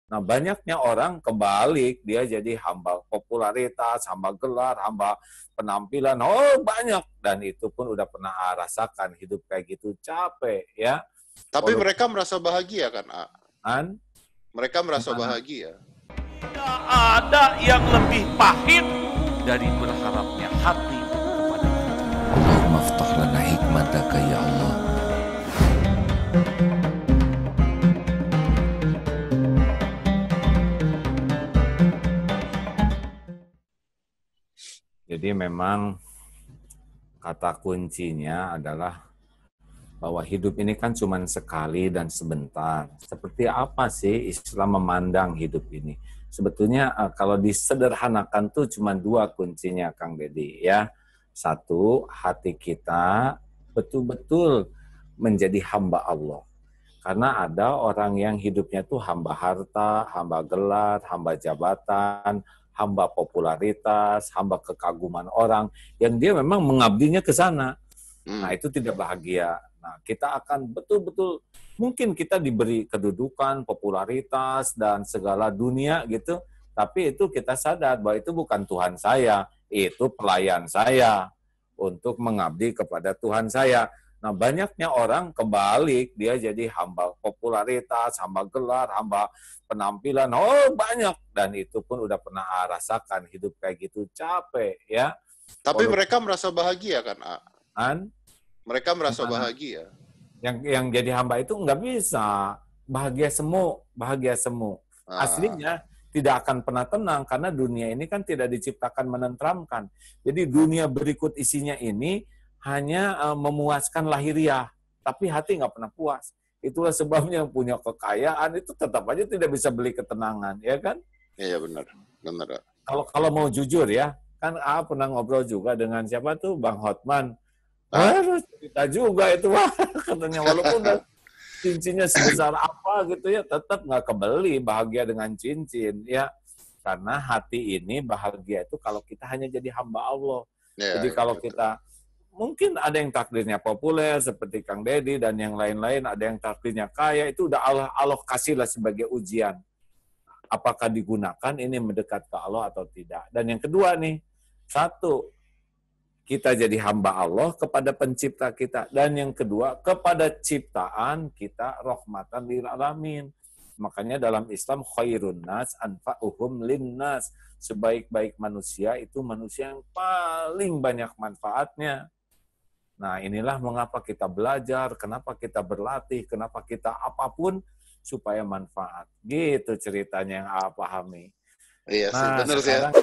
Nah, banyaknya orang kebalik, dia jadi hamba popularitas, hamba gelar, hamba penampilan, oh banyak. Dan itu pun udah pernah rasakan, hidup kayak gitu, capek ya. Tapi Walaupun mereka merasa bahagia kan, A? Mereka merasa gimana? bahagia. Tidak ada yang lebih pahit dari berharapnya hati kepada kita. Allahumma aftah lana hikmataka ya Allah. Jadi memang kata kuncinya adalah bahwa hidup ini kan cuma sekali dan sebentar. Seperti apa sih Islam memandang hidup ini? Sebetulnya kalau disederhanakan tuh cuma dua kuncinya, Kang Deddy ya. Satu, hati kita betul-betul menjadi hamba Allah. Karena ada orang yang hidupnya tuh hamba harta, hamba gelar, hamba jabatan, hamba popularitas, hamba kekaguman orang, yang dia memang mengabdinya ke sana. Nah, itu tidak bahagia. Nah, kita akan betul-betul, mungkin kita diberi kedudukan, popularitas, dan segala dunia gitu, tapi itu kita sadar bahwa itu bukan Tuhan saya, itu pelayan saya untuk mengabdi kepada Tuhan saya. Nah, banyaknya orang kebalik, dia jadi hamba popularitas, hamba gelar, hamba penampilan, oh banyak. Dan itu pun udah pernah rasakan, hidup kayak gitu, capek ya. Tapi mereka merasa bahagia kan, A? Mereka merasa bahagia. Yang jadi hamba itu nggak bisa bahagia semu. Aslinya tidak akan pernah tenang karena dunia ini kan tidak diciptakan menenteramkan. Jadi dunia berikut isinya ini hanya memuaskan lahiriah, tapi hati nggak pernah puas. Itulah sebabnya yang punya kekayaan itu tetap aja tidak bisa beli ketenangan, ya kan? Iya benar. Kalau mau jujur ya, kan pernah ngobrol juga dengan siapa tuh, Bang Hotman. Harus cerita juga itu, wah, katanya walaupun cincinnya sebesar apa gitu ya, tetap nggak kebeli bahagia dengan cincin ya, karena hati ini bahagia itu kalau kita hanya jadi hamba Allah. Jadi kalau kita mungkin ada yang takdirnya populer seperti Kang Deddy dan yang lain-lain, ada yang takdirnya kaya, itu udah Allah kasihlah sebagai ujian. Apakah digunakan ini mendekat ke Allah atau tidak. Dan yang kedua nih, satu, kita jadi hamba Allah kepada pencipta kita. Dan yang kedua, kepada ciptaan kita rahmatan lil alamin. Makanya dalam Islam, khairun nas anfa'uhum linnas. Sebaik-baik manusia itu manusia yang paling banyak manfaatnya. Nah, inilah mengapa kita belajar, kenapa kita berlatih, kenapa kita apapun supaya manfaat. Gitu ceritanya yang pahami. Iya sih, benar sih ya.